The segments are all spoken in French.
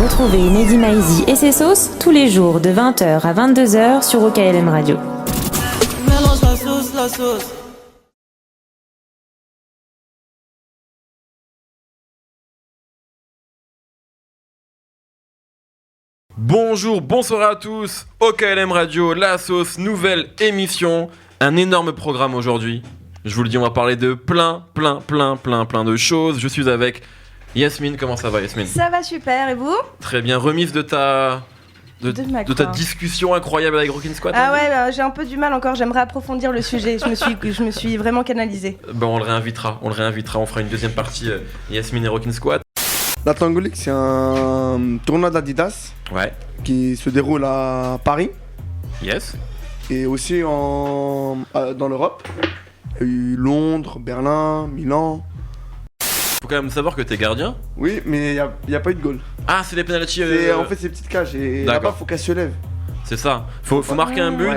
Retrouvez Mehdi Maizi et ses sauces tous les jours de 20h à 22h sur OKLM Radio. Mélange la sauce. Bonjour, bonsoir à tous, OKLM Radio, la sauce, nouvelle émission, un énorme programme aujourd'hui. Je vous le dis, on va parler de plein de choses. Je suis avec Yasmine, comment ça va Yasmine ? Ça va super, et vous ? Très bien, remise de ta discussion incroyable avec Rockin' Squad. Ah ouais, j'ai un peu du mal encore, j'aimerais approfondir le sujet, je me suis vraiment canalisée. Bon, on le réinvitera, on fera une deuxième partie, Yasmine et Rockin' Squad. La Tango League, c'est un tournoi d'Adidas qui se déroule à Paris. Yes. Et aussi dans l'Europe. Il y a eu Londres, Berlin, Milan. Faut quand même savoir que t'es gardien. Oui, mais il n'y a pas eu de goal. Ah, c'est les penalties. En fait, c'est petites cages. Et là-bas, il faut qu'elle se lève. C'est ça. Faut marquer un but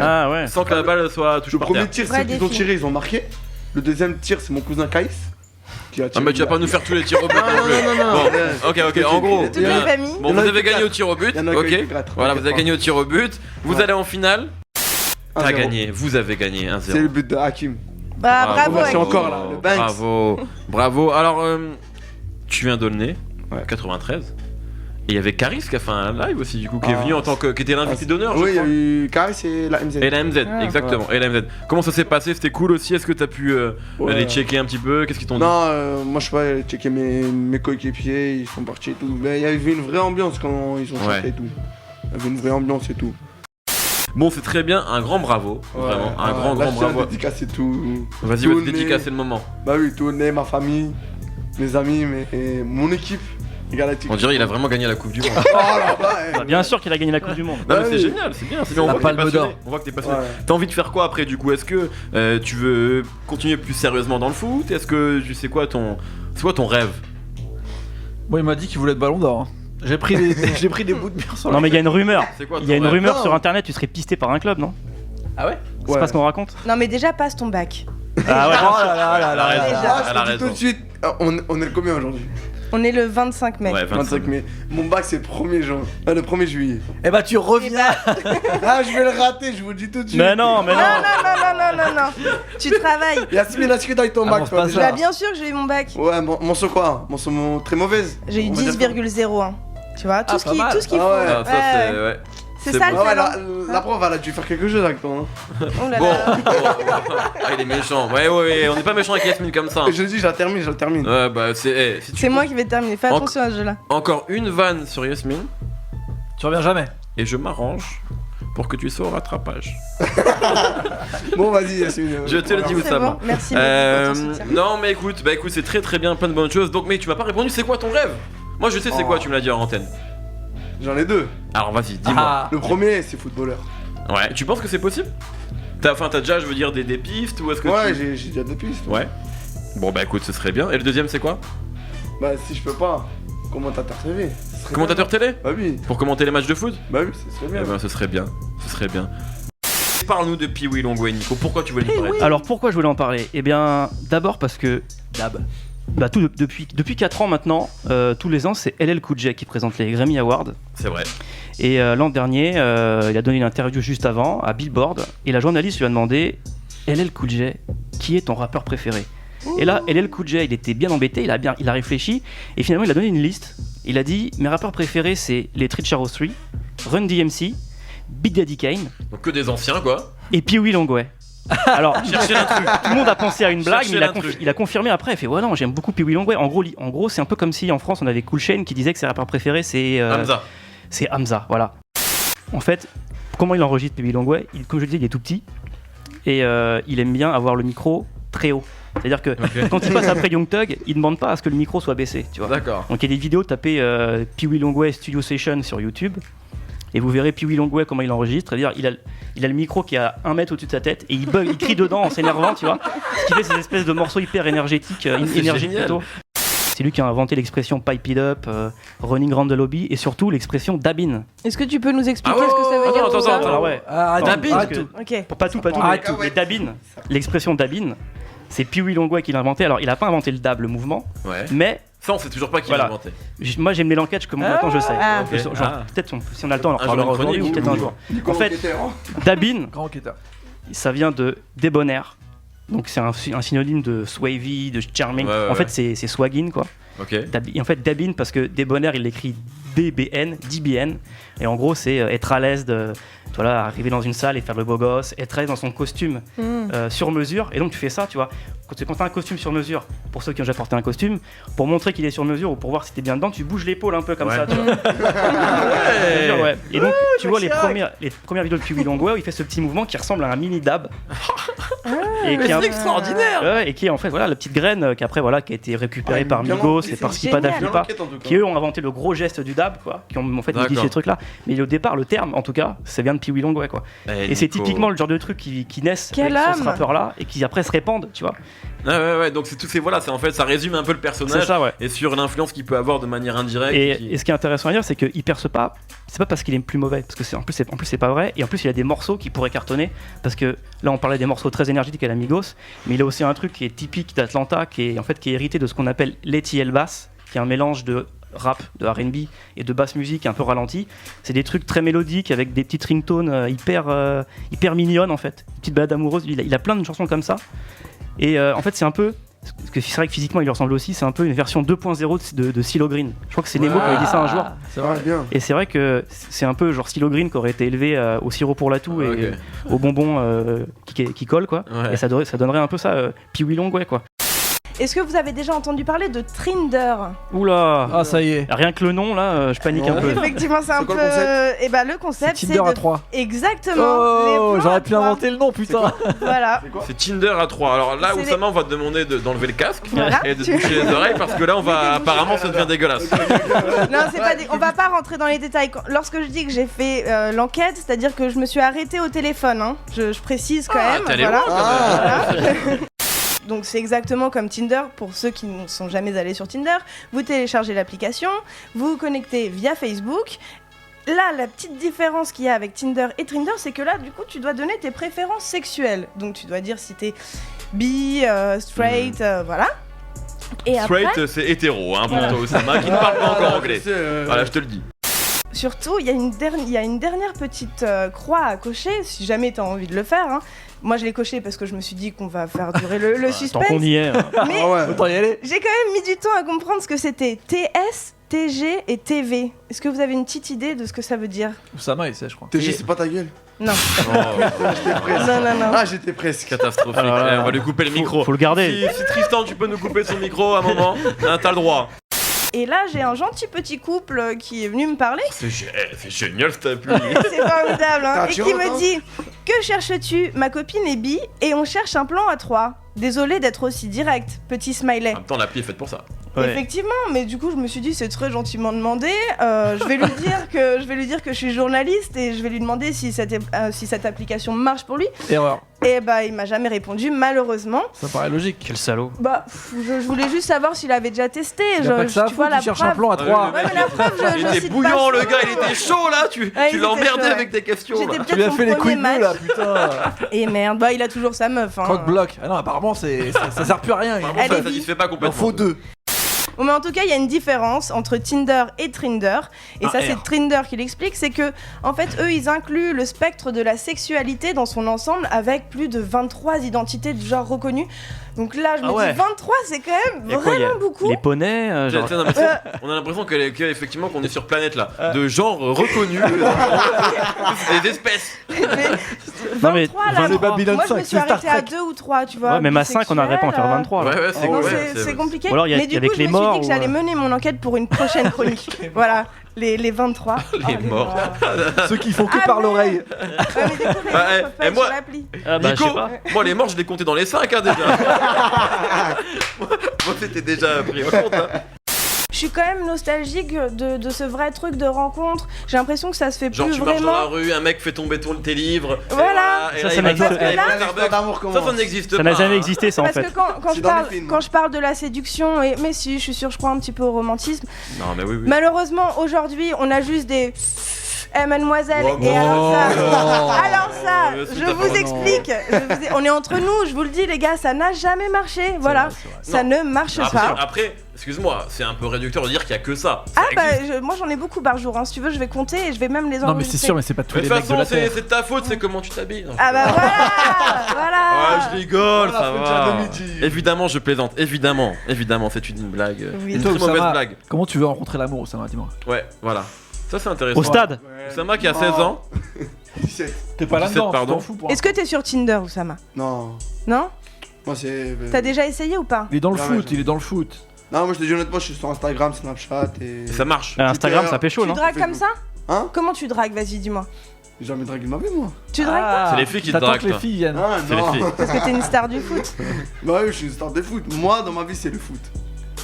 sans que la balle soit touchée par terre. Le premier tir, c'est qu'ils ont tiré, ils ont marqué. Le deuxième tir, c'est mon cousin Kaïs. Ah mais tu vas pas nous faire tous les tirs au but. Non. Bon, ok, en gros. Toute la famille. Bon, vous avez gagné au tir au but. Ok. Voilà, vous avez gagné au tir au but. Vous allez en finale. T'as gagné. Vous avez gagné 1-0. C'est le but de Hakim. Bah bravo. C'est encore là, le Banks. Bravo. Alors, tu viens d'Aulnay, 93. Et il y avait Caris qui a fait un live aussi, du coup, qui est venu en tant que. Qui était l'invité d'honneur, je crois. Oui, il y a eu Caris et la MZ. Et la MZ, exactement. Ouais. Et la MZ. Comment ça s'est passé ? C'était cool aussi ? Est-ce que t'as pu les checker un petit peu ? Qu'est-ce qu'ils t'ont dit ? Non, moi je sais pas, checker mes coéquipiers, ils sont partis et tout. Mais il y avait une vraie ambiance quand ils ont chanté et tout. Il y avait une vraie ambiance et tout. Bon, c'est très bien, un grand bravo. Vraiment, un grand bravo. Dédicacer tout. Vas-y, dédicacer le moment. Bah oui, tout ma famille, mes amis, et mon équipe. On dirait qu'il a vraiment gagné la Coupe du Monde. Bien sûr qu'il a gagné la Coupe du Monde. Non, mais c'est génial, c'est bien. On voit que t'es passionné. T'as envie de faire quoi après du coup ? Est-ce que tu veux continuer plus sérieusement dans le foot ? Est-ce que c'est quoi ton rêve ? Moi, il m'a dit qu'il voulait être Ballon d'Or. J'ai pris des bouts de mur sur Non, mais il y a une rumeur. C'est quoi, il y a une rumeur sur internet, tu serais pisté par un club, non ? Ah ouais ? C'est pas ce qu'on raconte ? Non, mais déjà, passe ton bac. Ah ouais, elle a raison. Tout de suite, on est le combien aujourd'hui ? On est le 25 mai. Ouais, 25 mai. Mon bac c'est le 1er juillet. Eh bah tu reviens. Ah, je vais le rater, je vous le dis tout de suite. Mais non. Non. Tu travailles. Yasmine, est-ce que t'as eu ton bac toi déjà ? Bah bien sûr que j'ai eu mon bac. Ouais, mention quoi ? Mention très mauvaise. J'ai eu 10,01. Tu vois, tout ce qu'il faut. Ah, ça c'est C'est ça le talent. La prof elle a dû faire quelque chose avec toi. Oh là Bon. là. Il est méchant. Ouais, on n'est pas méchant avec Yasmine comme ça. Je le dis, je la termine. Ouais, bah c'est. C'est moi qui vais terminer. Fais attention à ce jeu-là. Encore une vanne sur Yasmine. Tu reviens jamais. Et je m'arrange pour que tu sois au rattrapage. Bon, vas-y, Yasmine. Je te le dis où ça va. Bon. Merci pour ton soutien. Non, mais écoute, c'est très bien, plein de bonnes choses. Donc, mais tu m'as pas répondu, c'est quoi ton rêve ? Moi, je sais c'est quoi, tu me l'as dit en antenne. J'en ai deux. Alors, vas-y, dis-moi. Le premier, c'est footballeur. Ouais, tu penses que c'est possible ? T'as déjà, je veux dire, des pistes ou est-ce que j'ai déjà des pistes. Ouais. Bon, bah écoute, ce serait bien. Et le deuxième, c'est quoi ? Bah, si je peux pas, commentateur TV. Commentateur télé ? Bah oui. Pour commenter les matchs de foot ? Bah oui, ce serait bien. Eh ben, ce serait bien. Parle-nous de Pee-wee Longway, Nico. Pourquoi tu voulais lui parler ? Alors pourquoi je voulais en parler ? Eh bien, d'abord parce que depuis 4 ans maintenant, tous les ans, c'est LL Cool J qui présente les Grammy Awards. C'est vrai. Et l'an dernier, il a donné une interview juste avant à Billboard, et la journaliste lui a demandé « LL Cool J, qui est ton rappeur préféré ?» Et là, LL Cool J, il était bien embêté, il a réfléchi, et finalement il a donné une liste. Il a dit « Mes rappeurs préférés, c'est les Treacherous 3, Run DMC, Big Daddy Kane... » Donc que des anciens, quoi. Et Pee-wee Longway. Alors, cherchez l'intrus. Tout le monde a pensé à une blague, mais Cherchez il a confirmé après. Il fait ouais non, j'aime beaucoup Pee-wee Longway. En gros, c'est un peu comme si en France on avait Cool Chain qui disait que ses rappeurs préférés c'est Hamza. C'est Hamza, voilà. En fait, comment il enregistre Pee-wee Longway ? Comme je le disais, il est tout petit et il aime bien avoir le micro très haut. C'est-à-dire que quand il passe après Young Thug, il demande pas à ce que le micro soit baissé, tu vois. D'accord. Donc il y a des vidéos, tapez Pee-wee Longway Studio Session sur YouTube. Et vous verrez Pee-wee Longway comment il enregistre. C'est-à-dire il a le micro qui est à 1 mètre au-dessus de sa tête et il bug, il crie dedans en s'énervant, tu vois. Ce qui fait ces espèces de morceaux hyper énergétiques, énergiques plutôt. C'est lui qui a inventé l'expression pipe it up, running around the lobby et surtout l'expression dabin. Est-ce que tu peux nous expliquer ce que ça veut dire tout ça ? Alors ouais. Dabin. Ok. Pas tout. Mais dabin, l'expression dabin, c'est Pee-wee Longway qui l'a inventé. Alors il a pas inventé le dab, le mouvement, mais Ça, on sait toujours pas qui Voilà. l'a inventé. Moi j'ai mené l'enquête, maintenant je sais. Ah. Ok. Genre, Ah. peut-être si on a le temps, on en Un jour, reparlera une chronique, aujourd'hui ou peut-être un jour. En fait, Dabin, Grand enquêteur. ça vient de débonnaire. Donc c'est un synonyme de swavy, de charming. Ouais, ouais, en fait, ouais. c'est swaggin quoi. Ok. Et en fait, Dabin, parce que débonnaire, il l'écrit DBN, DBN. Et en gros, c'est être à l'aise de voilà, arriver dans une salle et faire le beau gosse, être à l'aise dans son costume sur mesure. Et donc, tu fais ça, tu vois. Quand tu as un costume sur mesure, pour ceux qui ont déjà porté un costume, pour montrer qu'il est sur mesure ou pour voir si t'es bien dedans, tu bouges l'épaule un peu comme Ouais. ça, tu vois. Ouais. Et donc, tu vois les premières vidéos de Pee-wee Longway où il fait ce petit mouvement qui ressemble à un mini dab. Et qui est un- extraordinaire. Ouais, et qui est en fait voilà la petite graine qui après voilà qui a été récupérée par bien Migos enquêté, et par c'est Skipa génial. Daflipa, Enquête, en tout cas. qui eux ont inventé le gros geste du dab quoi, qui ont en fait modifié D'accord. ce truc là. Mais au départ le terme en tout cas ça vient de Pee-wee Longway quoi. Et c'est typiquement le genre de truc qui naissent Quelle avec ce âme. rappeur là et qui après se répandent tu vois. Ouais, donc c'est tout, voilà, c'est en fait, ça résume un peu le C'est personnage ça ouais. et sur l'influence qu'il peut avoir de manière indirecte. Et ce qui est intéressant à dire c'est qu'il perce pas, c'est pas parce qu'il est plus mauvais parce que en plus c'est pas vrai et en plus il a des morceaux qui pourraient cartonner parce que là on parlait des morceaux très énergétiques à la Migos mais il a aussi un truc qui est typique d'Atlanta qui est hérité de ce qu'on appelle l'ETL bass qui est un mélange de rap, de R&B et de basse musique un peu ralenti. C'est des trucs très mélodiques avec des petites ringtones hyper mignonnes en fait, des petites balades amoureuses. Il a plein de chansons comme ça et en fait c'est un peu parce que c'est vrai que physiquement il lui ressemble aussi, c'est un peu une version 2.0 de CeeLo Green. Je crois que c'est Nemo qui avait dit ça un jour. C'est Ouais, vrai. bien. Et c'est vrai que c'est un peu genre CeeLo Green qui aurait été élevé au sirop pour la toux et Ok. aux bonbons qui collent quoi. Ouais. Et ça donnerait un peu ça, Pee-wee Longway quoi. Est-ce que vous avez déjà entendu parler de Trinder? Oula Ah, ça y est. Rien que le nom là, je panique Non. un peu. Effectivement, c'est un quoi peu. le concept Et bah, le concept, c'est Tinder à de. 3. Exactement. Oh, les plans j'aurais à pu trois. inventer le nom, putain. Voilà. C'est Tinder à 3. Alors là, C'est Oussama, on va te demander d'enlever le casque Voilà. et de toucher les oreilles parce que là, on va apparemment, ça devient dégueulasse. Non, c'est pas on va pas rentrer dans les détails. Lorsque je dis que j'ai fait l'enquête, c'est-à-dire que je me suis arrêtée au téléphone. Hein. Je précise quand même. t'es allé Voilà. loin, quand même. Voilà. Donc c'est exactement comme Tinder. Pour ceux qui ne sont jamais allés sur Tinder, vous téléchargez l'application, vous vous connectez via Facebook. Là, la petite différence qu'il y a avec Tinder et Trinder, c'est que là, du coup, tu dois donner tes préférences sexuelles. Donc tu dois dire si t'es bi, straight, voilà. Et après, Straight, c'est hétéro, hein, pour Voilà. toi, Oussama, qui ne parle pas encore anglais. C'est, Voilà, je te le dis. surtout, il y a une dernière petite croix à cocher, si jamais tu as envie de le faire. Hein. Moi, je l'ai coché parce que je me suis dit qu'on va faire durer le Tant suspense. qu'on y est. Mais Ah ouais. Autant y aller. j'ai quand même mis du temps à comprendre ce que c'était TS, TG et TV. Est-ce que vous avez une petite idée de ce que ça veut dire? Oussama, il sait, je crois. TG, c'est pas ta gueule. Non. Oh, J'étais presque. Non. Ah, j'étais presque. catastrophique. Alors là, Eh, on va lui couper le micro. Faut le garder. Si Tristan, tu peux nous couper son micro à un moment, hein, t'as le droit. Et là, j'ai un gentil petit couple qui est venu me parler. C'est génial cette appli. C'est formidable, hein. T'as Et qui attirante, me hein. dit: que cherches-tu? Ma copine est bi et on cherche un plan à 3. Désolé d'être aussi direct. Petit smiley. En même temps, l'appli est faite pour ça. Ouais. Effectivement, mais du coup je me suis dit c'est très gentiment demandé. Je vais lui dire que je suis journaliste et je vais lui demander si cette application marche pour lui. Erreur. Et bah il m'a jamais répondu malheureusement. Ça paraît logique. Quel salaud. Bah je voulais juste savoir s'il avait déjà testé. Y a pas que ça, tu vois tu la cherches preuve. un plan à 3. Ouais, mais la preuve, Il je était cite bouillant, pas le son gars, il nom. était chaud là. Tu Ouais, il l'as était emmerdé chaud, ouais. avec tes questions. J'étais là. peut-être Tu lui as son fait les couilles premier bleues là, match. putain. Et merde, bah il a toujours sa meuf. Hein. Croque-bloc. Ah non, apparemment, ça sert plus à rien. Apparemment, Elle ça est satisfait pas Il en complètement. faut 2. Bon, mais en tout cas, il y a une différence entre Tinder et Trinder. Et Un ça, R. c'est Trinder qui l'explique. C'est que, en fait, eux, ils incluent le spectre de la sexualité dans son ensemble avec plus de 23 identités de genre reconnues. Donc là, je me Ah ouais. dis 23, c'est quand même Y a quoi, y a vraiment beaucoup. Les poneys, genre. Tiens, non, mais on a l'impression qu'effectivement qu'on est sur planète là, de genre reconnus, des espèces. Non, mais 23 là, 23. Babylon moi je me 5, suis c'est Star arrêtée à Trek. 2 ou 3, tu vois. Ouais, même à 5, on n'arrive pas à en faire 23. Ouais, là. ouais, c'est Non, ouais, c'est compliqué. Ou alors, il y a- mais du avec coup, je les me suis morts dit que ou, j'allais mener mon enquête pour une prochaine chronique. Voilà, les 23. Les morts. Ceux qui font que Ah, par mais- l'oreille. Ouais, mais du coup, les Ah, gens peuvent pas et être moi- sur l'appli. Ah bah, je Nico, sais pas. moi les morts je les comptais dans les 5 hein, déjà. moi c'était déjà pris en compte. Hein. Je suis quand même nostalgique de ce vrai truc de rencontre. J'ai l'impression que ça se fait Genre plus tu marches dans la vraiment. rue, un mec fait tomber tes livres. et Voilà. et Ça, là, ça il va n'existe passer pas. avec Là, un Starbucks. d'amour Ça n'existe pas. Ça n'a jamais hein. existé, ça en Parce fait. que quand C'est je dans parle, les films. quand je parle de la séduction, mais si, je suis sûre, je crois un petit peu au romantisme. Non mais oui. Malheureusement, aujourd'hui, on a juste mademoiselle, Oh, et alors ça, est-ce que je t'as vous pas- explique. On est entre nous, je vous le dis, les gars, ça n'a jamais marché. Voilà, C'est vrai. ça ne marche pas. Après, excuse-moi, c'est un peu réducteur de dire qu'il y a que ça. Ah Ça bah, existe. moi j'en ai beaucoup par jour. Hein. Si tu veux, je vais compter et je vais même les Non, enregistrer. mais c'est sûr, mais c'est pas tous Mais les de toute mecs de la façon, Terre. c'est de ta faute, c'est comment tu t'habilles. Non, Ah bah voilà, Ah, voilà. je rigole, ça Voilà, faut va. dire de midi. Évidemment, je plaisante. Évidemment, c'est une blague. Oui. Une Et toi, très mauvaise Oussama, blague. comment tu veux rencontrer l'amour, Oussama, dis-moi. Ouais, voilà. Ça, c'est intéressant. Au stade. Oussama qui a 16 ans. 17. T'es pas 17, là-dedans, pardon. t'en fous pour Est-ce que t'es sur Tinder, Oussama? Non. Non? Moi, c'est. T'as déjà essayé ou pas? Il est dans le Non, foot, mais- il est dans le foot. Non, moi, je te dis honnêtement, je suis sur Instagram, Snapchat et. Ça marche. Instagram, ça pécho, Tu non dragues comme ça? Hein? Comment tu dragues? Vas-y, dis-moi. J'ai jamais dragué de ma vie, moi. Tu dragues pas? C'est les filles qui te T'attends draguent, que les toi. filles viennent. Ah, C'est les non. filles. Parce que t'es une star du foot. Bah oui, je suis une star de foot. Moi, dans ma vie, c'est le foot.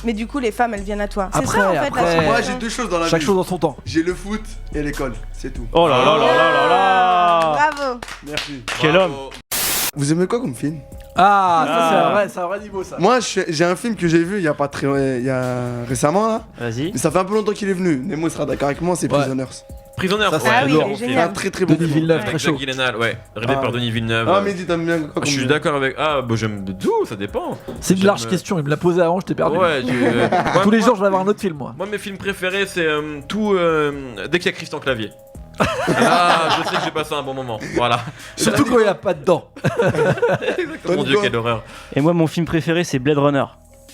Mais du coup, les femmes, elles viennent à toi. C'est Après, ça en fait après. la Ouais. Moi, situation. j'ai deux choses dans la Chaque vie. chose dans son temps. J'ai le foot et l'école, c'est tout. Oh là là là là là là. Bravo. Merci. Quel Bravo. homme. Vous aimez quoi comme film? Ah, Ah. c'est un vrai niveau ça. Moi, j'ai un film que j'ai vu il y a pas très, il y a récemment là. Vas-y. Mais ça fait un peu longtemps qu'il est venu. Nemo sera d'accord avec moi, c'est Ouais. Prisoners. Prisonniers, Ça, c'est Ah oui, bon il est film. génial. Un très très bon Denis film. Villeneuve, Avec très Jacques chaud. Gyllenhaal, ouais, rêvé Ah. par Denis Villeneuve. Ah, mais dis, t'aimes bien quoi comme Je suis film? d'accord avec. Ah, bah j'aime de tout, ça dépend. C'est une J'aime, large question, il me l'a posé avant, je t'ai perdu. Ouais, Tous les jours, je vais avoir un autre film, moi. Moi, mes films préférés, c'est tout. Dès qu'il y a Christian Clavier. Ah, je sais que j'ai passé un bon moment. Voilà. Surtout quand il a pas de dents. Mon dieu, quelle horreur. Et moi, mon film préféré, c'est Blade Runner.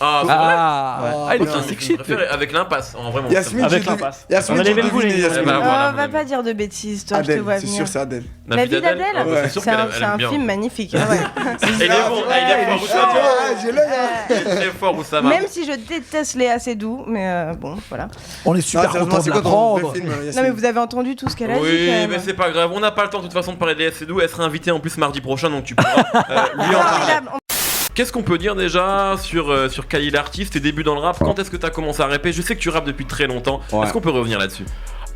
Ah, c'est vrai. Ah, il est C'est un de mes classique films shit. préférés, avec l'impasse, en vraiment. Yasmine, Avec j'ai l'impasse. Yasmine, On a les j'ai mêmes goûts, deviné, les gars. Yasmine. Eh ben, voilà, Oh, va mon pas ami. dire de bêtises, toi, je te Adèle, vois c'est venir. sûr, c'est Adèle. La vie d'Adèle, Ah, bah, c'est sûr c'est qu'elle un, aime- elle c'est aime un bien. film magnifique. Ah ouais. Il est bon, il est fort, Oussama. Ah, j'ai l'œil. Il est très fort, Oussama. Même si je déteste Léa Seydoux, mais bon, voilà. On est super Ah, sérieusement, content de c'est quoi ton l'apprendre. vrai film, Non, Yasmine? mais vous avez entendu tout ce qu'elle a dit quand Oui, même. mais c'est pas grave, on n'a pas le temps de toute façon de parler de Léa Seydoux. Elle sera invitée en plus mardi prochain, donc tu pourras lui en parler. Formidable. Qu'est-ce qu'on peut dire déjà sur Khalil l'artiste, tes débuts dans le rap? Quand est-ce que t'as commencé à rapper? Je sais que tu rappes depuis très longtemps. Ouais. Est-ce qu'on peut revenir là-dessus?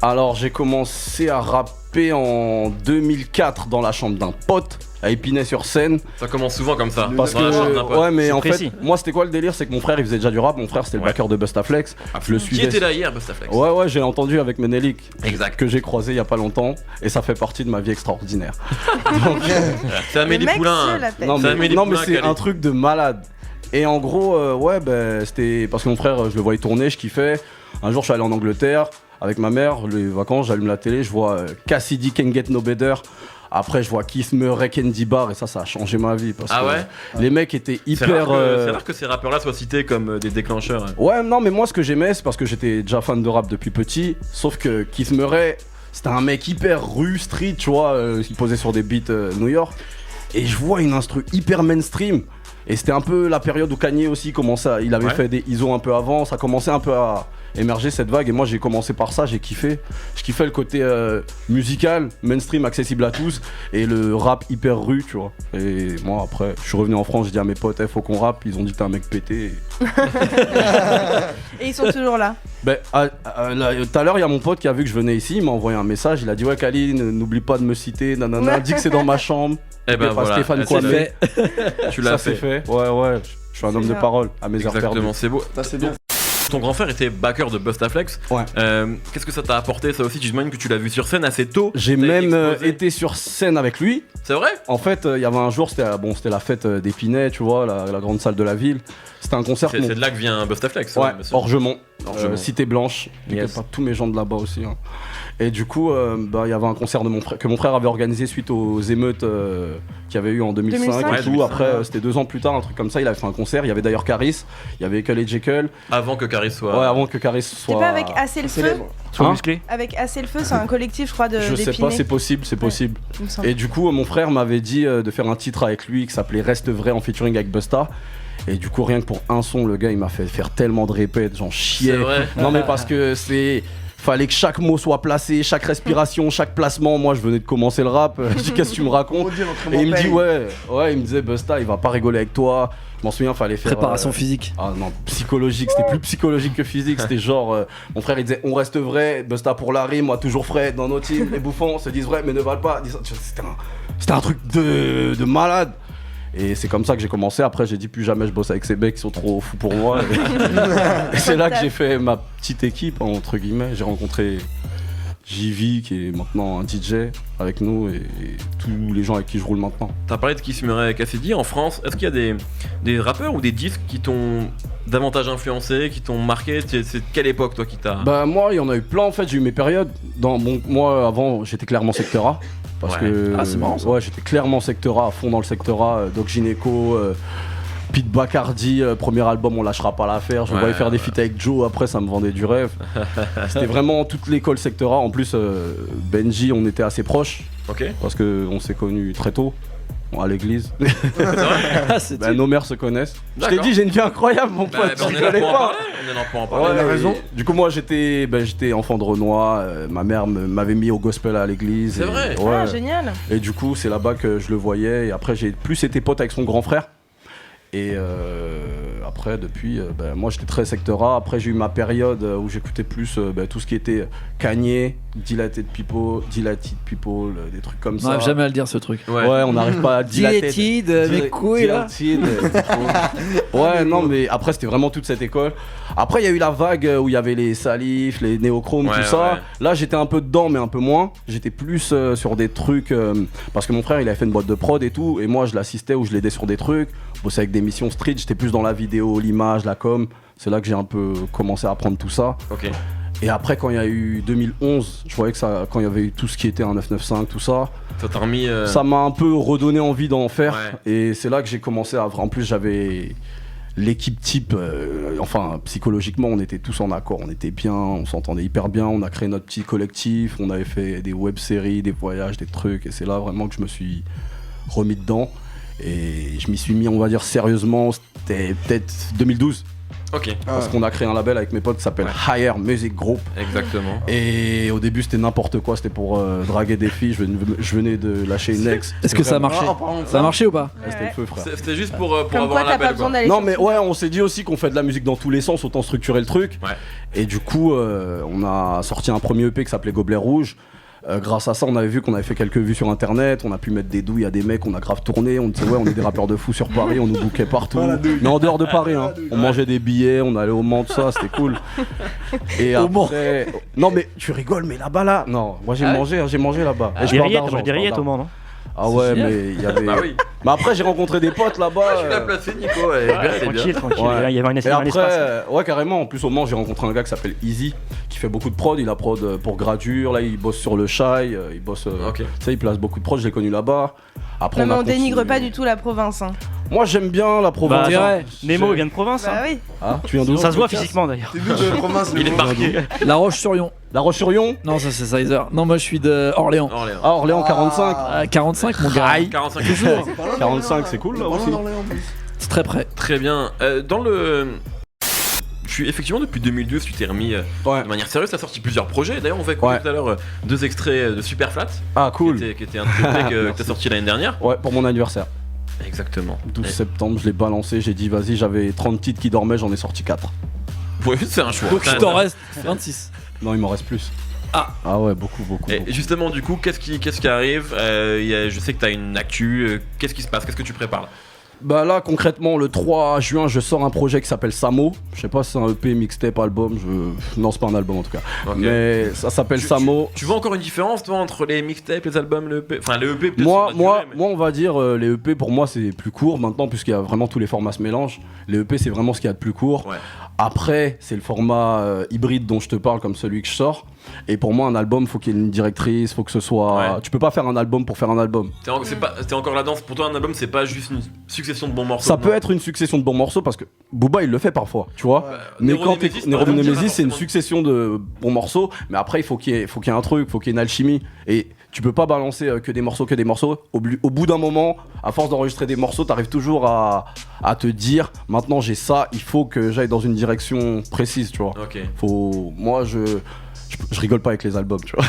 Alors j'ai commencé à rapper en 2004 dans la chambre d'un pote à Épinay-sur-Seine. Ça commence souvent comme ça. Parce dans la chambre d'un que pote. ouais mais C'est en précis. fait moi c'était quoi le délire, c'est que mon frère il faisait déjà du rap, mon frère c'était le Ouais. backer de Bustaflex. Je le Qui suivais. était là hier, Bustaflex? Ouais j'ai entendu avec Menelik. Exact. Que j'ai croisé il y a pas longtemps et ça fait partie de ma vie extraordinaire. C'est Le Amélie mec Poulain. se la pète. Non Ça mais, met les non, mais poulains à c'est Calais. un truc de malade. Et en gros, ouais, c'était parce que mon frère, je le voyais tourner, je kiffais. Un jour, je suis allé en Angleterre avec ma mère, les vacances, j'allume la télé, je vois Cassidy Can Get No Better. Après, je vois Keith Murray, Candy Bar, et ça a changé ma vie. Parce Ah que ouais? les mecs étaient C'est hyper. rare que ces rappeurs-là soient cités comme des déclencheurs. Ouais, non, mais moi, ce que j'aimais, c'est parce que j'étais déjà fan de rap depuis petit. Sauf que Keith Murray, c'était un mec hyper rue, street, tu vois. Il posait sur des beats New York. Et je vois une instru hyper mainstream. Et c'était un peu la période où Kanye aussi commençait. Il avait Ouais. fait des ISO un peu avant. Ça commençait un peu à émerger cette vague. Et moi, j'ai commencé par ça. J'ai kiffé. Je kiffais le côté musical, mainstream, accessible à tous. Et le rap hyper rue, tu vois. Et moi, après, je suis revenu en France. J'ai dit à mes potes, faut qu'on rappe. Ils ont dit, t'es un mec pété. Et ils sont toujours là. Ben, tout à l'heure, il y a mon pote qui a vu que je venais ici, il m'a envoyé un message, il a dit ouais Khalil, n'oublie pas de me citer, nanana, dis que c'est dans ma chambre. Eh ben Pas voilà. Stéphane Ah, Kwame. c'est tu l'as Ça c'est fait. fait. Ouais, je suis un homme de bien. parole à mes heures perdues. Exactement, c'est beau. Ça, c'est bien. Ton grand frère était backer de Bustaflex. Ouais. Qu'est-ce que ça t'a apporté ça aussi? J'imagine que tu l'as vu sur scène assez tôt. J'ai T'as même explosé. été sur scène avec lui. C'est vrai? En fait, il y avait un jour, c'était la fête d'Épinay, tu vois, la grande salle de la ville. C'était un concert. C'est de là que vient Bustaflex. Ouais, bien sûr. Orgemont, Orgemont. Cité Blanche, Yes. pas tous mes gens de là-bas aussi. Hein. Et du coup, il y avait un concert de que mon frère avait organisé suite aux émeutes qu'il y avait eu en 2005 2005. et Ouais, tout. 2005. Après, c'était 2 ans plus tard, un truc comme ça, il avait fait un concert. Il y avait d'ailleurs Caris, il y avait Ekel et Jekyll. Avant que Caris soit. Ouais, avant que Caris soit. C'est pas avec Assez le Feu? Célèbre. Trop Hein musclé. Avec Assez le Feu, c'est un collectif, je crois, de Je sais pas, d'Épinay, c'est possible, c'est possible. il me semble. Et du coup, mon frère m'avait dit de faire un titre avec lui qui s'appelait Reste vrai en featuring avec Busta. Et du coup, rien que pour un son, le gars il m'a fait faire tellement de répètes, j'en chiais. C'est vrai. Non, mais parce que fallait que chaque mot soit placé, chaque respiration, chaque placement. Moi, je venais de commencer le rap. Je dis, qu'est-ce que tu me racontes? On dit l'entraînement Et il me dit, paye. ouais, il me disait, Busta, il va pas rigoler avec toi. Je m'en souviens, fallait faire. Préparation physique. Ah non, psychologique, c'était plus psychologique que physique. C'était genre, mon frère il disait, on reste vrai, Busta pour la rime, moi toujours frais dans nos teams. Les bouffons se disent vrai, mais ne valent pas. C'était un truc de malade. Et c'est comme ça que j'ai commencé. Après, j'ai dit plus jamais je bosse avec ces mecs qui sont trop fous pour moi. Et c'est là que j'ai fait ma petite équipe, entre guillemets. J'ai rencontré JV qui est maintenant un DJ avec nous et tous les gens avec qui je roule maintenant. T'as parlé de Kiss Murray et Cassidy. En France, est-ce qu'il y a des rappeurs ou des disques qui t'ont davantage influencé, qui t'ont marqué? C'est quelle époque toi qui t'a... Bah moi il y en a eu plein en fait, j'ai eu mes périodes. Moi avant j'étais clairement secteur A. Parce que c'est marrant ça. Ouais, j'étais clairement secteur A, à fond dans le secteur A, Doc Gynéco, Pete Bacardi, premier album On lâchera pas l'affaire, je me voyais faire des feats avec Joe, après ça me vendait du rêve. C'était vraiment toute l'école secteur A, en plus Benji on était assez proches, parce qu'on s'est connus très tôt. À l'église. Nos mères se connaissent. Je t'ai dit, j'ai une vie incroyable, mon pote. On est là pour en parler. Ouais, raison. Du coup, moi, j'étais enfant de Renoir. Ma mère m'avait mis au gospel à l'église. C'est vrai. Ouais. Ah, génial. Et du coup, c'est là-bas que je le voyais. Et après, j'ai plus été pote avec son grand frère. Et après, depuis, moi j'étais très secteur A. Après, j'ai eu ma période où j'écoutais plus tout ce qui était Kanye, Dilated People, des trucs comme ça. On n'arrive jamais à le dire ce truc. Ouais, on n'arrive pas à Dilated, mes couilles là. Ouais, non, mais après, c'était vraiment toute cette école. Après, il y a eu la vague où il y avait les Salif, les Néochromes, tout ça. Ouais. Là, j'étais un peu dedans, mais un peu moins. J'étais plus sur des trucs. Parce que mon frère, il avait fait une boîte de prod et tout. Et moi, je l'assistais ou je l'aidais sur des trucs. Bossais avec des missions street. J'étais plus dans la vidéo, l'image, la com. C'est là que j'ai un peu commencé à apprendre tout ça. Ok. Et après, quand il y a eu 2011, je voyais que ça, quand il y avait eu tout ce qui était un 995, tout ça, ça m'a un peu redonné envie d'en faire. Ouais. Et c'est là que j'ai commencé à. En plus, j'avais l'équipe type. Psychologiquement, on était tous en accord. On était bien, on s'entendait hyper bien. On a créé notre petit collectif. On avait fait des web-séries, des voyages, des trucs. Et c'est là vraiment que je me suis remis dedans. Et je m'y suis mis, on va dire, sérieusement. C'était peut-être 2012. Ok. Parce qu'on a créé un label avec mes potes qui s'appelle Higher Music Group. Exactement. Et au début c'était n'importe quoi, c'était pour draguer des filles, je venais de lâcher une ex. Est-ce que ça a marché? Ça a marché ou pas? C'était le feu, frère. C'était juste pour avoir un label, quoi. Non mais ouais, on s'est dit aussi qu'on fait de la musique dans tous les sens, autant structurer le truc. Ouais. Et du coup on a sorti un premier EP qui s'appelait Gobelet Rouge. Grâce à ça, on avait vu qu'on avait fait quelques vues sur internet, on a pu mettre des douilles à des mecs, on a grave tourné, on disait ouais, on est des rappeurs de fous sur Paris, on nous bookait partout. Mais en dehors de Paris, hein. On mangeait des billets, on allait au Mans, tout ça, c'était cool. Et après... Non mais tu rigoles, mais là-bas là, non, moi j'ai mangé là-bas. Et je parle des rillettes au Mans, non? Ah ouais, mais il y avait. Bah oui. Mais après, j'ai rencontré des potes là-bas. Tu l'as placé, Nico. Tranquille. Ouais. Il y avait un espace. Ouais, carrément. En plus, au Mans, j'ai rencontré un gars qui s'appelle Easy, qui fait beaucoup de prod. Il a prod pour Gradure. Là, il bosse sur le Shy. Il bosse. Tu sais, il place beaucoup de prod. Je l'ai connu là-bas. Après, on dénigre pas du tout la province. Hein. Moi, j'aime bien la province. Nemo, il vient de province. Bah oui. Ah, tu viens d'où? Ça se voit physiquement d'ailleurs. Il est marqué. La Roche-sur-Yon. La Roche-sur-Yon? Non, ça c'est Sizer. Non, moi je suis de Orléans. Ah, Orléans 45. 45, mon gars. 45 toujours. 45, c'est cool là aussi. C'est très près. Très bien. Dans le. Effectivement, depuis 2012, tu t'es remis de manière sérieuse. Tu as sorti plusieurs projets. D'ailleurs, on va écouter tout à l'heure 2 extraits de Superflat. Ah, cool. Qui était un EP que tu as sorti l'année dernière. Ouais, pour mon anniversaire. Exactement. 12 septembre, je l'ai balancé. J'ai dit, vas-y, j'avais 30 titres qui dormaient, j'en ai sorti 4. Ouais, c'est un choix. Donc il t'en reste 26. Non, il m'en reste plus. Ah ouais, beaucoup. Et justement, du coup, qu'est-ce qui arrive? Je sais que tu as une actu. Qu'est-ce qui se passe? Qu'est-ce que tu prépares là? Bah là concrètement le 3 juin je sors un projet qui s'appelle Samo. Je sais pas si c'est un EP, mixtape, album, non c'est pas un album en tout cas. Okay. Mais ça s'appelle Samo. Tu vois encore une différence toi entre les mixtapes, les albums, le EP? Enfin les EP peut-être moi on va dire les EP pour moi c'est plus court maintenant puisqu'il y a vraiment tous les formats se mélangent. Les EP c'est vraiment ce qu'il y a de plus court. Ouais. Après c'est le format hybride dont je te parle comme celui que je sors. Et pour moi un album faut qu'il y ait une directrice, faut que ce soit... Ouais. Tu peux pas faire un album pour faire un album. T'es encore là-dedans, pour toi un album c'est pas juste une succession de bons morceaux. Ça peut être une succession de bons morceaux parce que Booba il le fait parfois, tu vois. Mais quand Nero Nemesis c'est une succession de bons morceaux, mais après il faut qu'il y ait un truc, faut qu'il y ait une alchimie. Et tu peux pas balancer que des morceaux. Au bout d'un moment, à force d'enregistrer des morceaux, t'arrives toujours à te dire maintenant j'ai ça, il faut que j'aille dans une direction précise, tu vois. Okay. Moi je rigole pas avec les albums, tu vois.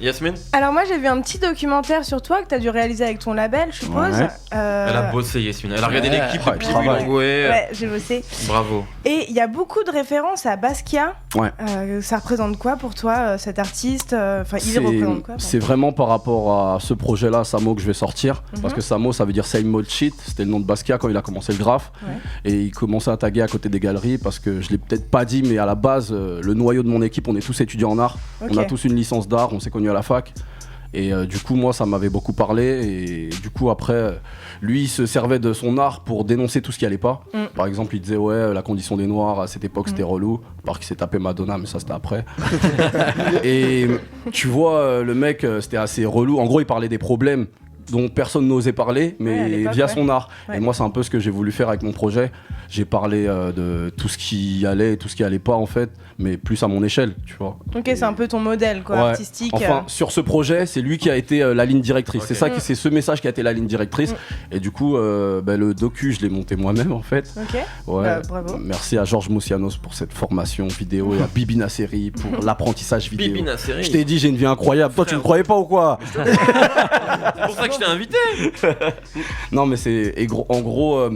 Yasmine? Alors moi j'ai vu un petit documentaire sur toi que t'as dû réaliser avec ton label, je suppose. Ouais. Elle a bossé, Yasmine. Elle a regardé l'équipe de Pee Wee Longway. Ouais, j'ai bossé. Bravo. Et il y a beaucoup de références à Basquiat. Ouais. Ça représente quoi pour toi, cet artiste? Enfin, il représente quoi? C'est vraiment par rapport à ce projet-là, Samo, que je vais sortir. Parce que Samo, ça veut dire Same Mode Shit. C'était le nom de Basquiat quand il a commencé le graphe. Ouais. Et il commençait à taguer à côté des galeries parce que je l'ai peut-être pas dit, mais à la base... le noyau de mon équipe, on est tous étudiants en art. Ok. On a tous une licence d'art, on s'est connus à la fac. Et du coup, moi, ça m'avait beaucoup parlé. Et du coup, après, lui, il se servait de son art pour dénoncer tout ce qui allait pas. Par exemple, il disait, ouais, la condition des Noirs, à cette époque, c'était relou. Par qu'il s'est tapé Madonna, mais ça, c'était après. Et tu vois, le mec, c'était assez relou. En gros, il parlait des problèmes dont personne n'osait parler, mais à l'époque, via son art. Ouais. Et moi, c'est un peu ce que j'ai voulu faire avec mon projet. J'ai parlé de tout ce qui allait et tout ce qui allait pas, en fait, mais plus à mon échelle, tu vois. Ok, c'est un peu ton modèle, quoi, Ouais. artistique. Enfin, sur ce projet, c'est lui qui a été la ligne directrice. Ok. C'est ça, c'est ce message qui a été la ligne directrice. Et du coup, le docu, je l'ai monté moi-même, en fait. Ok. Ouais. Bravo. Merci à Georges Moussianos pour cette formation vidéo et à Bibi Nasseri pour l'apprentissage vidéo. Bibi Nasseri. Je t'ai dit, j'ai une vie incroyable. Toi, tu me croyais pas ou quoi? C'est pour ça que je t'ai invité. Non, mais en gros,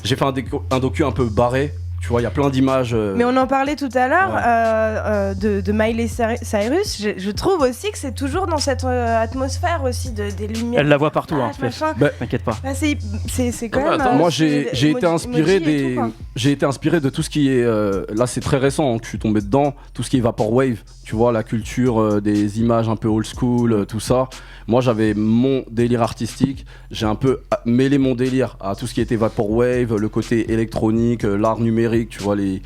j'ai fait un docu un peu barré. Tu vois, il y a plein d'images. Mais on en parlait tout à l'heure de Miley Cyrus. Je trouve aussi que c'est toujours dans cette atmosphère aussi des lumières. Elle la voit partout, hein, machin. Steph. Bah, T'inquiète pas. Bah, c'est quand Non, mais même. attends, Moi, c'est j'ai été inspiré emoji et tout, quoi. j'ai été inspiré de tout ce qui est là, c'est très récent, hein, que je suis tombé dedans, tout ce qui est vaporwave, tu vois, la culture des images un peu old school, tout ça. Moi, j'avais mon délire artistique, j'ai un peu mêlé mon délire à tout ce qui était vaporwave, le côté électronique, l'art numérique, tu vois, les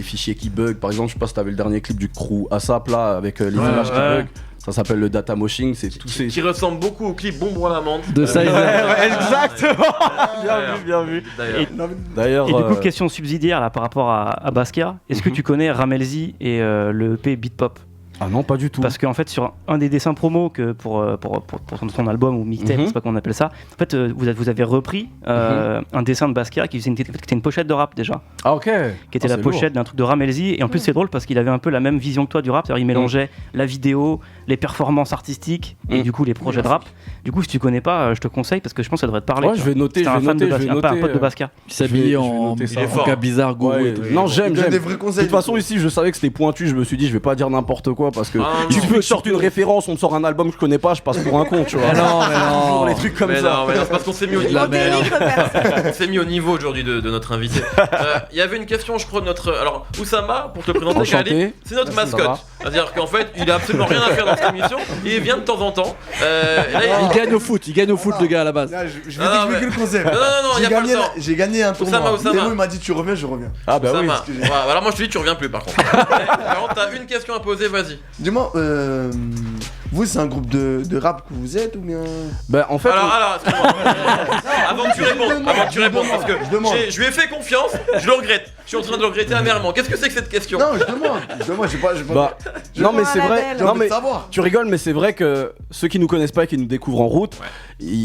fichiers qui bug. Par exemple, je sais pas si t'avais le dernier clip du crew ASAP là avec les images qui bug. Ça s'appelle le data moshing, c'est tous ces Qui ressemble beaucoup au clip Bombe à la menthe De Sizer. exactement. Bien vu. D'ailleurs Et du coup, question subsidiaire là, par rapport à Basquiat, est-ce que tu connais Ramelzi et le EP Beat Pop? ah non, pas du tout. Parce qu'en fait, sur un des dessins promo que pour son album ou mixtape, je sais pas comment on appelle ça, en fait, vous avez repris un dessin de Basquiat qui était une pochette de rap déjà, Ah ok. qui était la pochette d'un truc de Ramelzi. Et en plus, c'est drôle parce qu'il avait un peu la même vision que toi du rap, c'est-à-dire il mélangeait la vidéo, les performances artistiques et du coup les projets de rap. Du coup, si tu connais pas, je te conseille parce que je pense que ça devrait te parler. Ouais, tu je vois. vais noter, C'était je un vais fan de noter, je vais Basquiat, pas un noter, pote de Basquiat. Il s'habillait je vais en noter ça. cas bizarre, gourou Ouais, et tout. non, j'aime. donne des vrais De conseils. toute façon, ici, je savais que c'était pointu. Je me suis dit, je vais pas dire n'importe quoi parce que Ah, non, tu non. peux sortir une référence, on te sort un album que je connais pas, je passe pour un con, tu vois. Mais non, mais non. Toujours les trucs comme mais ça. non, mais non, c'est parce qu'on s'est mis au De niveau. la On dénigre personne. On s'est mis au niveau aujourd'hui de notre invité. Il y avait une question, je crois, de notre. Alors, Oussama, pour te présenter, Enchanté. Khalid, c'est notre Merci, ça va. mascotte. C'est-à-dire qu'en fait, il a absolument rien à faire dans cette émission et il vient de temps en temps. Là, Il gagne au foot, le gars à la base. Là, je vais Ah, t'expliquer ouais. le concept. Non, il y a pas le temps. J'ai gagné un tournoi. Oussama. Théo, il m'a dit tu reviens, je reviens. Ah bah oui. Oussama. Ouais, alors moi je te dis, tu reviens plus par contre. Par contre, t'as une question à poser, vas-y. Dis-moi, vous c'est un groupe de rap que vous êtes ou bien Bah en fait, Alors, excuse-moi. Avant que tu répondes, parce que je demande. je lui ai fait confiance, je le regrette. Je suis en train de le regretter amèrement. Qu'est-ce que c'est que cette question? Non, je demande, j'ai pas. bah, non mais c'est vrai. J'ai Non envie mais de savoir. tu rigoles, mais c'est vrai que ceux qui nous connaissent pas et qui nous découvrent en route,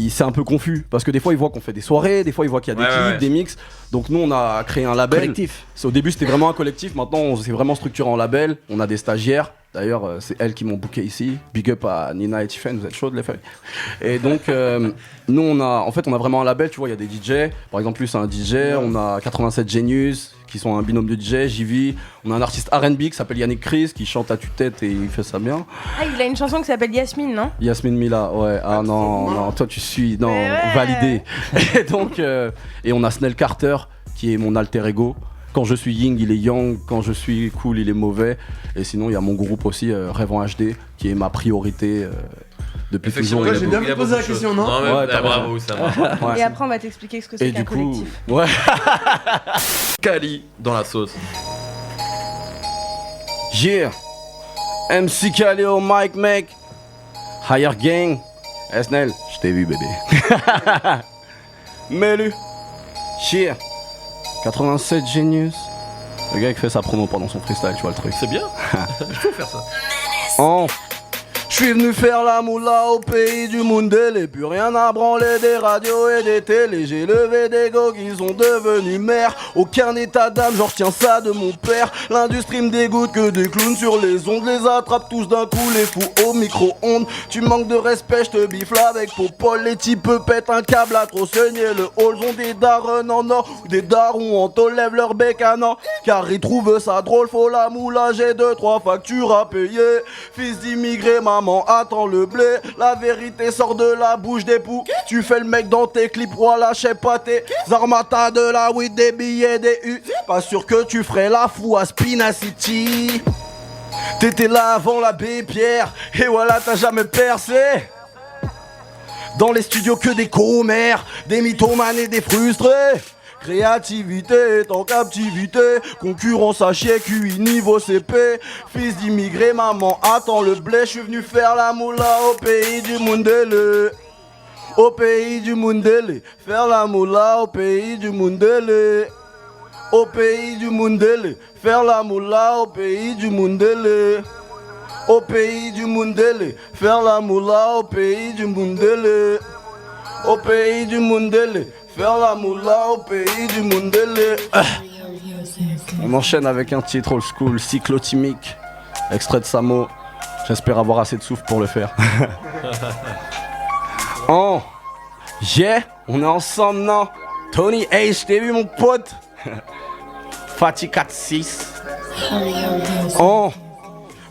c'est un peu confus parce que des fois ils voient qu'on fait des soirées, des fois ils voient qu'il y a des clips, des mix. Donc nous on a créé un label. Collectif. Au début c'était vraiment un collectif. Maintenant on s'est vraiment structuré en label. On a des stagiaires. D'ailleurs, c'est elles qui m'ont booké ici. Big up à Nina et Tiffen, vous êtes chaudes les feuilles. Et donc, nous, on a vraiment un label, tu vois, il y a des DJ. Par exemple, lui, c'est un DJ. On a 87 Genius, qui sont un binôme de DJ, JV. On a un artiste R&B qui s'appelle Yannick Chris, qui chante à tue-tête et il fait ça bien. Ah, il a une chanson qui s'appelle Yasmine, non? Yasmine Mila, ouais. Ah non, toi, tu suis, non, Mais ouais. validé. Et donc, et on a Snell Carter, qui est mon alter ego. Quand je suis Ying, il est Yang. Quand je suis cool, il est mauvais. Et sinon, il y a mon groupe aussi, Rêve en HD, qui est ma priorité depuis toujours. Ouais, j'ai bien vu poser la question, non? Non, mais Ouais, t'as bravo, Oussama. Ouais, Et après, on va t'expliquer ce que c'est et qu'un du coup, collectif. ouais. Kali dans la sauce. Yeah. MC Kali au mic, mec. Higher Gang. Snell, je t'ai vu, bébé. Melu. Yeah. 87 Genius. Le gars qui fait sa promo pendant son freestyle, tu vois le truc. C'est bien. Il faut faire ça. Oh. Je suis venu faire la moula au pays du Mundel et plus rien à branler des radios et des télés. J'ai levé des go qui sont devenus mères. Aucun état d'âme, genre tiens ça de mon père. L'industrie me dégoûte que des clowns sur les ondes. Les attrape tous d'un coup, les fous au micro-ondes. Tu manques de respect, je te bifle avec Popol. Les types pètent un câble à trop saigner le hall. Ont des darons en or ou des darons en tôle. Lèvent leur bec à non, car ils trouvent ça drôle. Faut la moula, j'ai 2-3 factures à payer. Fils d'immigré, maman maman attend le blé. La vérité sort de la bouche des poux. Tu fais le mec dans tes clips, voilà, je sais pas tes armatas de la weed, des billets, des U. Pas sûr que tu ferais la fou à Spina City. T'étais là avant l'abbé Pierre, et voilà, t'as jamais percé. Dans les studios que des commères, des mythomanes et des frustrés. Créativité est en captivité, concurrence à chier, QI niveau CP. Fils d'immigré, maman attend le blé. Je suis venu faire la moula au pays du Mundele. Au pays du Mundele. Faire la moula au pays du Mundele. Au pays du Mundele. Faire la moula au pays du Mundele. Au pays du Mundele. Faire la moula au pays du Mundele. Au pays du Mundele. Faire la moula au pays du Mundele. On enchaîne avec un titre old school, cyclotimique, extrait de Samo. J'espère avoir assez de souffle pour le faire. Oh, yeah, on est ensemble, non? Tony H, t'as vu mon pote? Fatih 4-6. Oh.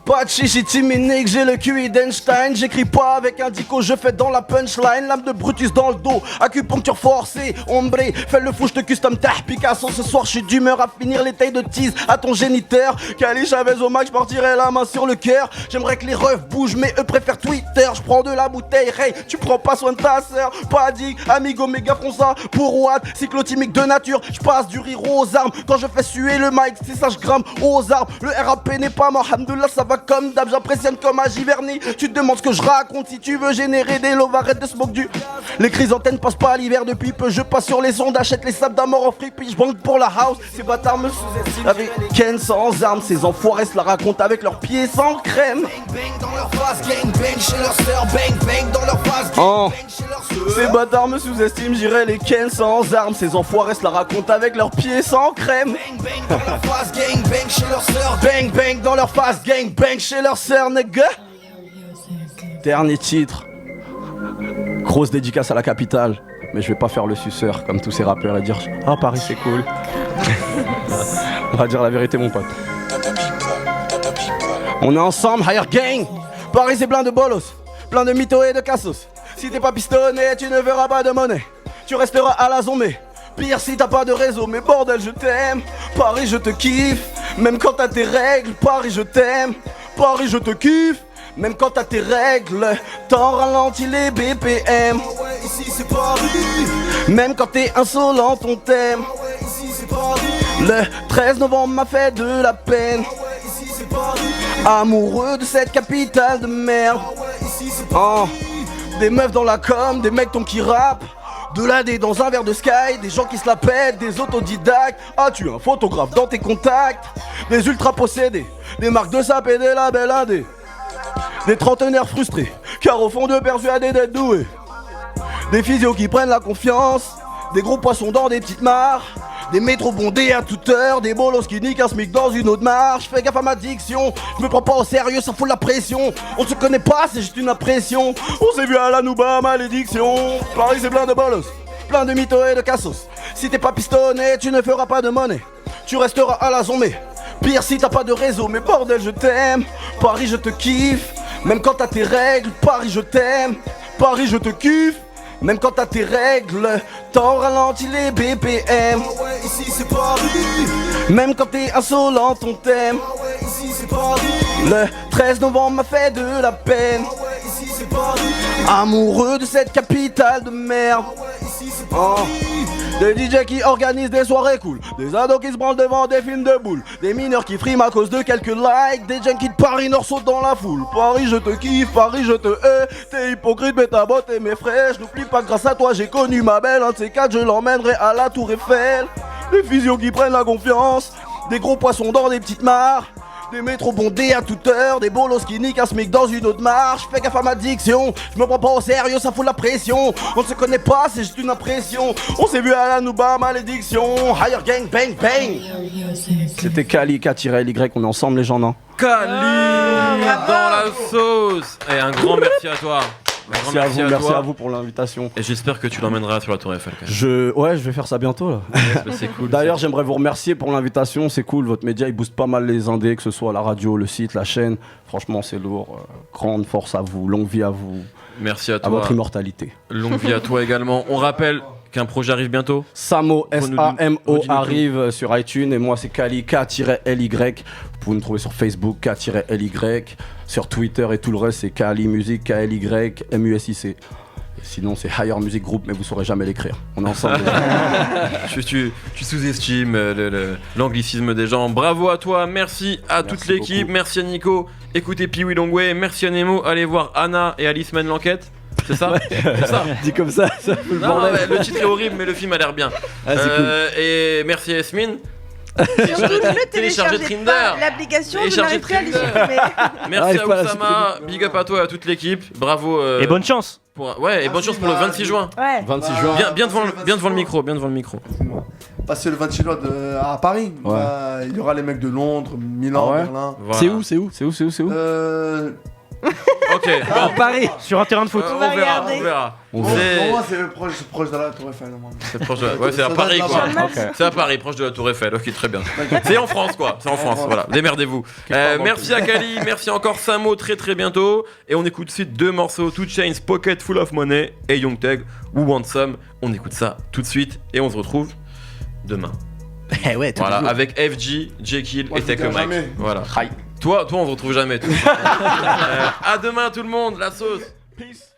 Pas de chichi timinique, j'ai le QI d'Einstein. J'écris pas avec un dico, je fais dans la punchline. Lame de Brutus dans le dos, acupuncture forcée. Ombre, fais le fou, je te custom tah Picasso. Ce soir, je suis d'humeur à finir les tailles de tease à ton géniteur. Cali Chavez au max, je partirai la main sur le cœur. J'aimerais que les refs bougent, mais eux préfèrent Twitter. Je prends de la bouteille, hey, tu prends pas soin de ta sœur. Pas dit, amigo, méga fronça. Pour Watt, cyclotimique de nature. Je passe du rire aux armes. Quand je fais suer le mic, c'est ça, je grimpe aux arbres. Le RAP n'est pas mort, alhamdoulilah, ça va comme d'hab, j'impressionne comme un Giverny. Tu te demandes ce que je raconte si tu veux générer des loves, arrête de smoke du. Les chrysanthèmes passent pas l'hiver depuis peu. Je passe sur les ondes, achète les sables d'amour en fric, puis je banque pour la house. Ces bâtards me sous-estiment avec Ken sans armes. Ces enfoirés se la racontent avec leurs pieds sans crème. Bang bang dans leur face, gang bang chez leur sœur, bang bang dans leur face. Oh. Ces bâtards me sous-estiment, j'irai les Ken sans armes. Ces enfoirés se la racontent avec leurs pieds sans crème. Bang bang dans leur face, gang bang chez leur sœur, bang bang dans leur face, gang bang chez leur sœur, nigga. Dernier titre. Grosse dédicace à la capitale. Mais je vais pas faire le suceur comme tous ces rappeurs et dire ah Paris c'est cool. On va dire la vérité mon pote. On est ensemble, Higher Gang. Paris c'est plein de bolos, plein de mythos et de cassos. Si t'es pas pistonné, tu ne verras pas de monnaie. Tu resteras à la zombie. Pire si t'as pas de réseau, mais bordel je t'aime. Paris je te kiffe, même quand t'as tes règles. Paris je t'aime, Paris je te kiffe, même quand t'as tes règles. T'en ralentis les BPM. Ici c'est Paris. Même quand t'es insolent on t'aime. Ici c'est Paris. Le 13 novembre m'a fait de la peine. Ici c'est Paris. Amoureux de cette capitale de merde. Ici c'est Paris. Des meufs dans la com, des mecs ton qui rappent. De l'AD dans un verre de Sky, des gens qui se la pètent, des autodidactes. As-tu un photographe dans tes contacts? Des ultra possédés, des marques de sap et des labels indés. Des trentenaires frustrés, car au fond d'eux persuadés d'être doués. Des physios qui prennent la confiance, des gros poissons dans des petites mares. Des métros bondés à toute heure, des bolos qui niquent un smic dans une autre marche. Fais gaffe à ma diction, je me prends pas au sérieux, ça fout la pression. On se connaît pas, c'est juste une impression. On s'est vu à la Nouba, malédiction. Paris c'est plein de bolos, plein de mythos et de cassos. Si t'es pas pistonné, tu ne feras pas de monnaie. Tu resteras à la zombie. Pire si t'as pas de réseau, mais bordel je t'aime. Paris je te kiffe, même quand t'as tes règles. Paris je t'aime, Paris je te kiffe, même quand t'as tes règles. T'en ralentis les BPM. Ici c'est Paris. Même quand t'es insolent on t'aime. Ici c'est Paris. Le 13 novembre m'a fait de la peine. Ici c'est Paris. Amoureux de cette capitale de merde. Ici c'est Paris. Des DJ qui organisent des soirées cool. Des ados qui se branlent devant des films de boules. Des mineurs qui friment à cause de quelques likes. Des junkies de Paris Nord sautent dans la foule. Paris je te kiffe, Paris je te hais. T'es hypocrite mais ta botte et mes frères. Je n'oublie pas que grâce à toi j'ai connu ma belle. Un de ces quatre je l'emmènerai à la tour Eiffel. Des physios qui prennent la confiance. Des gros poissons dans des petites mares. Des métros bondés à toute heure, des bolos qui niquent un smic dans une autre marche. Fais gaffe à ma diction, je me prends pas au sérieux, ça fout la pression. On se connaît pas, c'est juste une impression. On s'est vu à la Nouba, malédiction. Higher Gang, bang bang. C'était Kali, K-Y, on est ensemble les gens, non? Kali dans la sauce. Et un grand merci à toi. Merci à vous pour l'invitation. Et j'espère que tu l'emmèneras sur la Tour Eiffel. Quand même. Je vais faire ça bientôt là. C'est cool. D'ailleurs, j'aimerais vous remercier pour l'invitation. C'est cool, votre média, il booste pas mal les indés, que ce soit la radio, le site, la chaîne. Franchement, c'est lourd. Grande force à vous, longue vie à vous. Merci à toi. À votre immortalité. Longue vie à toi également. On rappelle qu'un projet arrive bientôt. Samo, S-A-M-O, arrive sur iTunes. Et moi, c'est Kali, K-L-Y. Vous pouvez me trouver sur Facebook, K-L-Y. Sur Twitter et tout le reste, c'est Kali Music, K-L-Y, M-U-S-I-C. Sinon, c'est Higher Music Group, mais vous saurez jamais l'écrire. On est ensemble. tu sous-estimes l'anglicisme des gens. Bravo à toi, merci à toute l'équipe, beaucoup. Merci à Nico. Écoutez Pee-wee Longway, merci à Nemo. Allez voir Anna et Alice mènent l'enquête. C'est ça, c'est ça. Dit comme ça, non, le titre est horrible, mais le film a l'air bien. Cool. Et merci à Yasmine. Surtout ne téléchargez pas l'application, vous n'arrivez plus à les supprimer. Merci à Oussama, big up à toi et à toute l'équipe. Bravo. Et bonne chance. Et bonne chance pour le 26 juin. Ouais. 26 juin. Bien devant le micro, bien devant le micro. Passer le 26 juin à Paris. Ouais. Il y aura les mecs de Londres, Milan, Berlin. Voilà. C'est où Ok, bon. Paris, sur un terrain de foot. On va regarder. On verra. Pour moi, c'est proche de la Tour Eiffel. C'est proche de... Ouais, c'est à Paris, quoi. Okay. C'est à Paris, proche de la Tour Eiffel. Ok, très bien. C'est en France, quoi. C'est en France, voilà. Démerdez-vous. Merci à Kali, merci encore Samo, très très bientôt. Et on écoute tout de suite 2 morceaux, 2 Chainz, Pocket Full of Money et Young Thug, Who Want Some. On écoute ça tout de suite et on se retrouve demain. Voilà, avec FG, Jekyll et Take a Mike. Voilà. Toi, on se retrouve jamais. À demain tout le monde, la sauce. Peace.